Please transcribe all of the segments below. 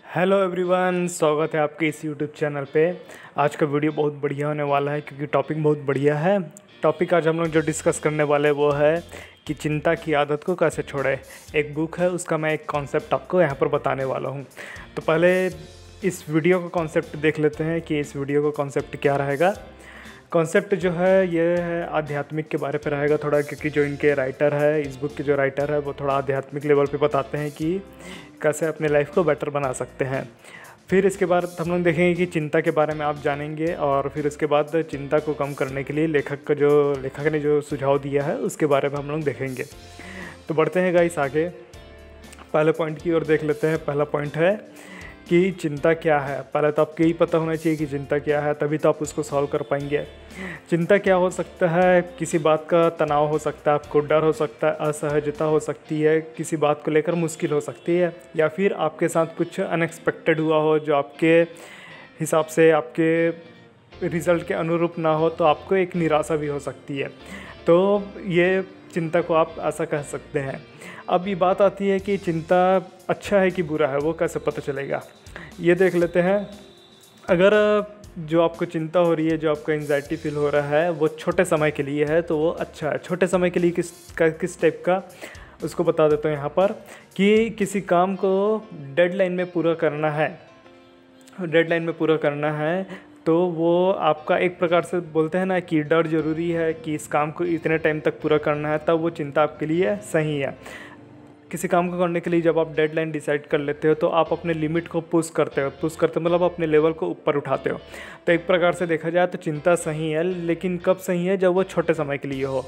Hello everyone, स्वागत है आपके इस यूट्यूब चैनल पे। आज का वीडियो बहुत बढ़िया होने वाला है क्योंकि टॉपिक बहुत बढ़िया है। टॉपिक आज हम लोग जो डिस्कस करने वाले वो है कि चिंता की आदत को कैसे छोड़े। एक बुक है, उसका मैं एक कॉन्सेप्ट आपको यहाँ पर बताने वाला हूँ। तो पहले इस वीडियो का कॉन्सेप्ट देख लेते हैं कि इस वीडियो का कॉन्सेप्ट क्या रहेगा। कॉन्सेप्ट जो है ये है आध्यात्मिक के बारे पे रहेगा थोड़ा, क्योंकि जो इनके राइटर है, इस बुक के जो राइटर है वो थोड़ा आध्यात्मिक लेवल पे बताते हैं कि कैसे अपने लाइफ को बेटर बना सकते हैं। फिर इसके बाद हम लोग देखेंगे कि चिंता के बारे में आप जानेंगे, और फिर उसके बाद चिंता को कम करने के लिए लेखक ने जो सुझाव दिया है उसके बारे में हम लोग देखेंगे। तो बढ़ते हैं गाइस आगे, पहले पॉइंट की ओर देख लेते हैं। पहला पॉइंट है कि चिंता क्या है। पहले तो आपको यही पता होना चाहिए कि चिंता क्या है, तभी तो आप उसको सॉल्व कर पाएंगे। चिंता क्या हो सकता है? किसी बात का तनाव हो सकता है, आपको डर हो सकता है, असहजता हो सकती है, किसी बात को लेकर मुश्किल हो सकती है, या फिर आपके साथ कुछ अनएक्सपेक्टेड हुआ हो जो आपके हिसाब से आपके रिज़ल्ट के अनुरूप ना हो, तो आपको एक निराशा भी हो सकती है। तो ये चिंता को आप ऐसा कह सकते हैं। अब ये बात आती है कि चिंता अच्छा है कि बुरा है, वो कैसे पता चलेगा, ये देख लेते हैं। अगर जो आपको चिंता हो रही है, जो आपको एंजाइटी फील हो रहा है, वो छोटे समय के लिए है तो वो अच्छा है। छोटे समय के लिए किस टाइप का, उसको बता देता हूँ यहाँ पर कि किसी काम को डेडलाइन में पूरा करना है, तो वो आपका एक प्रकार से बोलते हैं ना कि डर ज़रूरी है कि इस काम को इतने टाइम तक पूरा करना है, तब वो चिंता आपके लिए सही है। किसी काम को करने के लिए जब आप डेडलाइन डिसाइड कर लेते हो तो आप अपने लिमिट को पुश करते हो मतलब अपने लेवल को ऊपर उठाते हो। तो एक प्रकार से देखा जाए तो चिंता सही है, लेकिन कब सही है? जब वो छोटे समय के लिए हो।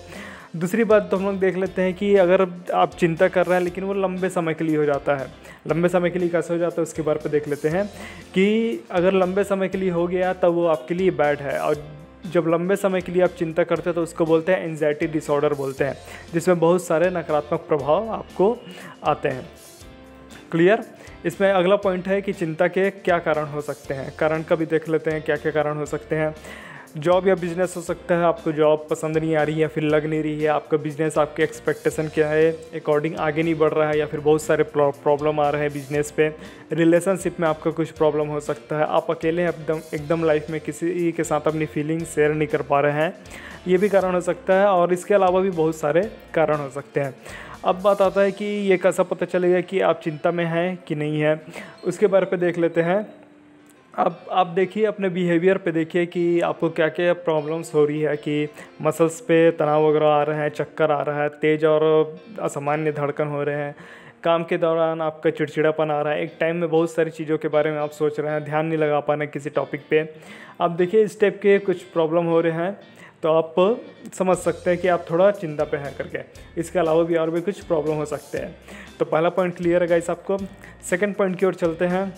दूसरी बात तो हम लोग देख लेते हैं कि अगर आप चिंता कर रहे हैं लेकिन वो लंबे समय के लिए हो जाता है। लंबे समय के लिए कैसे हो जाता है उसके बारे में देख लेते हैं कि अगर लंबे समय के लिए हो गया तब वो आपके लिए बैड है, और जब लंबे समय के लिए आप चिंता करते हैं तो उसको बोलते हैं एंजाइटी डिसऑर्डर बोलते हैं, जिसमें बहुत सारे नकारात्मक प्रभाव आपको आते हैं। क्लियर? इसमें अगला पॉइंट है कि चिंता के क्या कारण हो सकते हैं। कारण का भी देख लेते हैं क्या क्या कारण हो सकते हैं। जॉब या बिजनेस हो सकता है, आपको जॉब पसंद नहीं आ रही है, फिर लग नहीं रही है, आपका बिजनेस आपके एक्सपेक्टेशन क्या है अकॉर्डिंग आगे नहीं बढ़ रहा है, या फिर बहुत सारे प्रॉब्लम आ रहे हैं बिजनेस पे। रिलेशनशिप में आपका कुछ प्रॉब्लम हो सकता है, आप अकेले एकदम लाइफ में किसी के साथ अपनी फीलिंग शेयर नहीं कर पा रहे हैं, ये भी कारण हो सकता है। और इसके अलावा भी बहुत सारे कारण हो सकते हैं। अब बात आता है कि ये कैसा पता चलेगा कि आप चिंता में हैं कि नहीं है, उसके बारे पे देख लेते हैं। अब आप देखिए, अपने बिहेवियर पे देखिए कि आपको क्या क्या प्रॉब्लम्स हो रही है, कि मसल्स पे तनाव वगैरह आ रहे हैं, चक्कर आ रहा है, तेज़ और असामान्य धड़कन हो रहे हैं, काम के दौरान आपका चिड़चिड़ापन आ रहा है, एक टाइम में बहुत सारी चीज़ों के बारे में आप सोच रहे हैं, ध्यान नहीं लगा पा रहे किसी टॉपिक पे। आप देखिए इस टाइप के कुछ प्रॉब्लम हो रहे हैं तो आप समझ सकते हैं कि आप थोड़ा चिंता पे हैं करके। इसके अलावा भी और भी कुछ प्रॉब्लम हो सकते हैं। तो पहला पॉइंट क्लियर है गाइस आपको। सेकंड पॉइंट की ओर चलते हैं।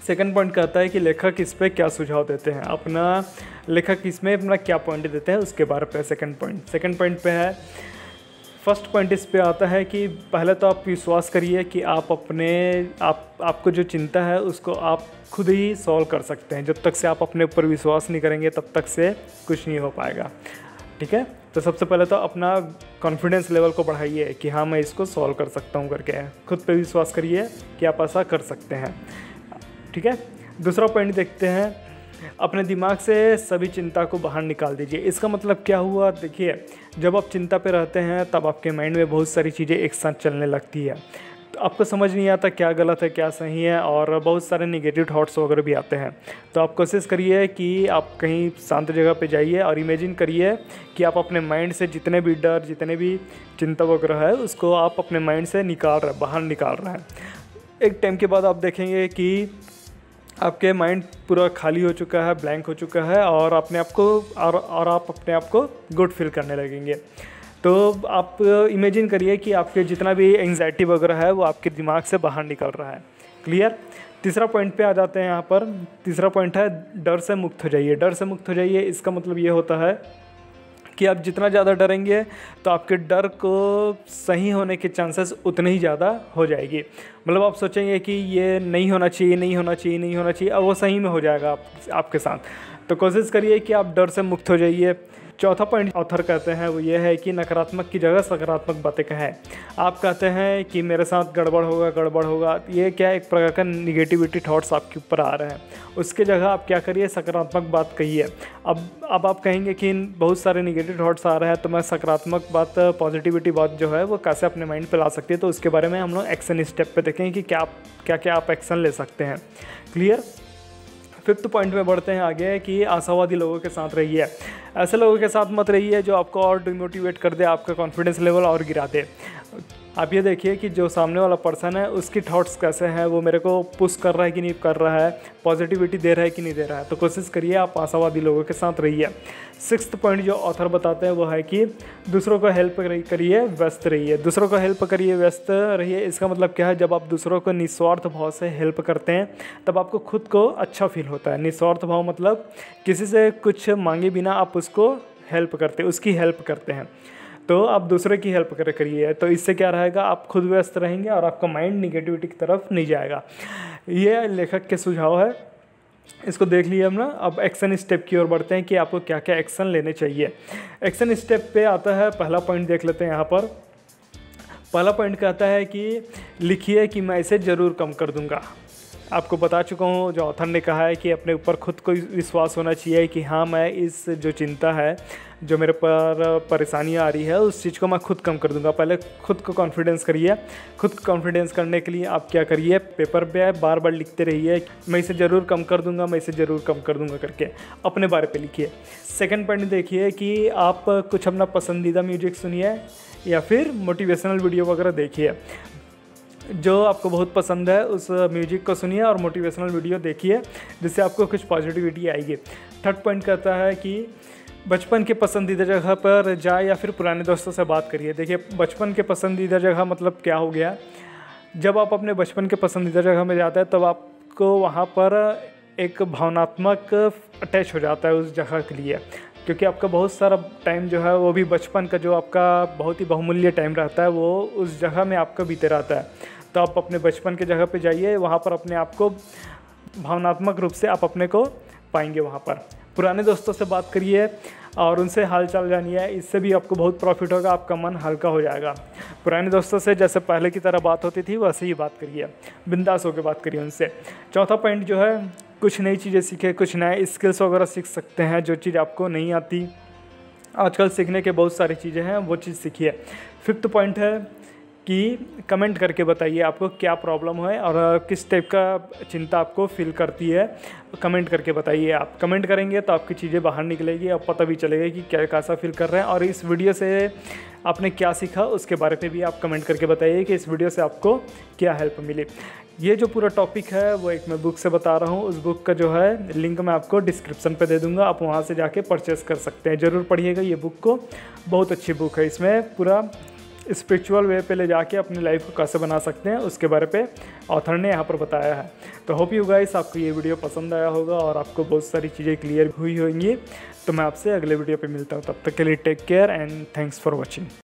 सेकंड पॉइंट कहता है कि लेखक इस पे क्या सुझाव देते हैं, लेखक इसमें अपना क्या पॉइंट देते हैं उसके बारे पे। सेकंड पॉइंट पे है, फर्स्ट पॉइंट इस पे आता है कि पहले तो आप विश्वास करिए कि आपको जो चिंता है उसको आप खुद ही सॉल्व कर सकते हैं। जब तक से आप अपने ऊपर विश्वास नहीं करेंगे तब तक से कुछ नहीं हो पाएगा। ठीक है, तो सबसे पहले तो अपना कॉन्फिडेंस लेवल को बढ़ाइए कि हाँ मैं इसको सॉल्व कर सकता हूँ करके। खुद पे विश्वास करिए कि आप ऐसा कर सकते हैं। ठीक है, दूसरा पॉइंट देखते हैं, अपने दिमाग से सभी चिंता को बाहर निकाल दीजिए। इसका मतलब क्या हुआ? देखिए, जब आप चिंता पे रहते हैं तब आपके माइंड में बहुत सारी चीज़ें एक साथ चलने लगती है, तो आपको समझ नहीं आता क्या गलत है क्या सही है, और बहुत सारे निगेटिव थॉट्स वगैरह भी आते हैं। तो आप कोशिश करिए कि आप कहीं शांत जगह पे जाइए और इमेजिन करिए कि आप अपने माइंड से जितने भी डर, जितने भी चिंता वगैरह है उसको आप अपने माइंड से बाहर निकाल रहे हैं। एक टाइम के बाद आप देखेंगे कि आपके माइंड पूरा खाली हो चुका है, ब्लैंक हो चुका है, और आप अपने आप को गुड फील करने लगेंगे। तो आप इमेजिन करिए कि आपके जितना भी एंजाइटी वगैरह है वो आपके दिमाग से बाहर निकल रहा है। क्लियर? तीसरा पॉइंट पे आ जाते हैं यहाँ पर। तीसरा पॉइंट है डर से मुक्त हो जाइए। डर से मुक्त हो जाइए, इसका मतलब ये होता है कि आप जितना ज़्यादा डरेंगे तो आपके डर को सही होने के चांसेस उतने ही ज़्यादा हो जाएगी। मतलब आप सोचेंगे कि ये नहीं होना चाहिए, अब वो सही में हो जाएगा आपके साथ। तो कोशिश करिए कि आप डर से मुक्त हो जाइए। चौथा पॉइंट ऑथर कहते हैं वो ये है कि नकारात्मक की जगह सकारात्मक बातें कहें। आप कहते हैं कि मेरे साथ गड़बड़ होगा, ये क्या एक प्रकार का निगेटिविटी थॉट्स आपके ऊपर आ रहे हैं, उसके जगह आप क्या करिए, सकारात्मक बात कहिए। अब आप कहेंगे कि बहुत सारे निगेटिव थॉट्स आ रहे हैं तो मैं सकारात्मक बात, पॉजिटिविटी बात जो है वो कैसे अपने माइंड पे ला सकती है, तो उसके बारे में हम लोग एक्शन स्टेप पे देखेंगे कि क्या आप एक्शन ले सकते हैं। क्लियर। फिफ्थ पॉइंट में बढ़ते हैं आगे कि आशावादी लोगों के साथ रहिए। ऐसे लोगों के साथ मत रहिए जो आपको और डिमोटिवेट कर दे, आपका कॉन्फिडेंस लेवल और गिरा दे। आप ये देखिए कि जो सामने वाला पर्सन है उसकी थॉट्स कैसे हैं, वो मेरे को पुश कर रहा है कि नहीं कर रहा है, पॉजिटिविटी दे रहा है कि नहीं दे रहा है। तो कोशिश करिए आप आशावादी लोगों के साथ रहिए। सिक्स्थ पॉइंट जो ऑथर बताते हैं वो है कि दूसरों को हेल्प करिए, व्यस्त रहिए। दूसरों को हेल्प करिए, व्यस्त रहिए। इसका मतलब क्या है, जब आप दूसरों को निस्वार्थ भाव से हेल्प करते हैं तब आपको खुद को अच्छा फील होता है। निस्वार्थ भाव मतलब किसी से कुछ मांगे बिना आप उसको हेल्प करते, उसकी हेल्प करते हैं, तो आप दूसरे की हेल्प करिए। तो इससे क्या रहेगा, आप खुद व्यस्त रहेंगे और आपका माइंड निगेटिविटी की तरफ नहीं जाएगा। ये लेखक के सुझाव है, इसको देख लिए हम ना। अब एक्शन स्टेप की ओर बढ़ते हैं कि आपको क्या क्या एक्शन लेने चाहिए। एक्शन स्टेप पे आता है, पहला पॉइंट देख लेते हैं यहाँ पर। पहला पॉइंट कहता है कि लिखिए कि मैं इसे ज़रूर कम कर दूँगा। आपको बता चुका हूँ, जो ऑथर ने कहा है कि अपने ऊपर खुद को विश्वास होना चाहिए कि हाँ मैं इस जो चिंता है, जो मेरे पर परेशानियाँ आ रही है, उस चीज़ को मैं खुद कम कर दूंगा। पहले खुद को कॉन्फिडेंस करिए। खुद को कॉन्फिडेंस करने के लिए आप क्या करिए, पेपर पे बार बार लिखते रहिए, मैं इसे ज़रूर कम कर दूंगा, मैं इसे ज़रूर कम कर दूंगा करके अपने बारे पे लिखिए। सेकंड पॉइंट देखिए कि आप कुछ अपना पसंदीदा म्यूजिक सुनिए या फिर मोटिवेशनल वीडियो वगैरह देखिए। जो आपको बहुत पसंद है उस म्यूजिक को सुनिए और मोटिवेशनल वीडियो देखिए, जिससे आपको कुछ पॉजिटिविटी आएगी। थर्ड पॉइंट कहता है कि बचपन के पसंदीदा जगह पर जाए या फिर पुराने दोस्तों से बात करिए। देखिए, बचपन के पसंदीदा जगह मतलब क्या हो गया, जब आप अपने बचपन के पसंदीदा जगह में जाते हैं तब आपको वहाँ पर एक भावनात्मक अटैच हो जाता है उस जगह के लिए, क्योंकि आपका बहुत सारा टाइम जो है वो भी बचपन का जो आपका बहुत ही बहुमूल्य टाइम रहता है वो उस जगह में आपका बीते रहता है। तो आप अपने बचपन के जगह पे जाइए, वहाँ पर अपने आप को भावनात्मक रूप से आप अपने को पाएंगे। वहाँ पर पुराने दोस्तों से बात करिए और उनसे हाल चाल जानिए, इससे भी आपको बहुत प्रॉफिट होगा, आपका मन हल्का हो जाएगा। पुराने दोस्तों से जैसे पहले की तरह बात होती थी वैसे ही बात करिए, बिंदास होकर बात करिए उनसे। चौथा पॉइंट जो है, कुछ नई चीज़ें सीखें, कुछ नए स्किल्स वगैरह सीख सकते हैं, जो चीज़ आपको नहीं आती आजकल सीखने के बहुत सारी चीज़ें हैं, वो चीज़ सीखिए। फिफ्थ पॉइंट है कि कमेंट करके बताइए आपको क्या प्रॉब्लम है और किस टाइप का चिंता आपको फील करती है, कमेंट करके बताइए। आप कमेंट करेंगे तो आपकी चीज़ें बाहर निकलेगी और पता भी चलेगा कि क्या कैसा फील कर रहे हैं, और इस वीडियो से आपने क्या सीखा उसके बारे में भी आप कमेंट करके बताइए कि इस वीडियो से आपको क्या हेल्प मिली। ये जो पूरा टॉपिक है वो एक मैं बुक से बता रहा हूँ, उस बुक का जो है लिंक मैं आपको डिस्क्रिप्शन पे दे दूँगा, आप वहाँ से जाके परचेस कर सकते हैं। ज़रूर पढ़िएगा ये बुक को, बहुत अच्छी बुक है। इसमें पूरा स्पिरिचुअल वे पे ले जाके अपनी लाइफ को कैसे बना सकते हैं उसके बारे पे ऑथर ने यहाँ पर बताया है। तो होप यू गाइस आपको ये वीडियो पसंद आया होगा और आपको बहुत सारी चीज़ें क्लियर हुई होंगी। तो मैं आपसे अगले वीडियो पे मिलता हूँ, तब तक के लिए take care and thanks for watching.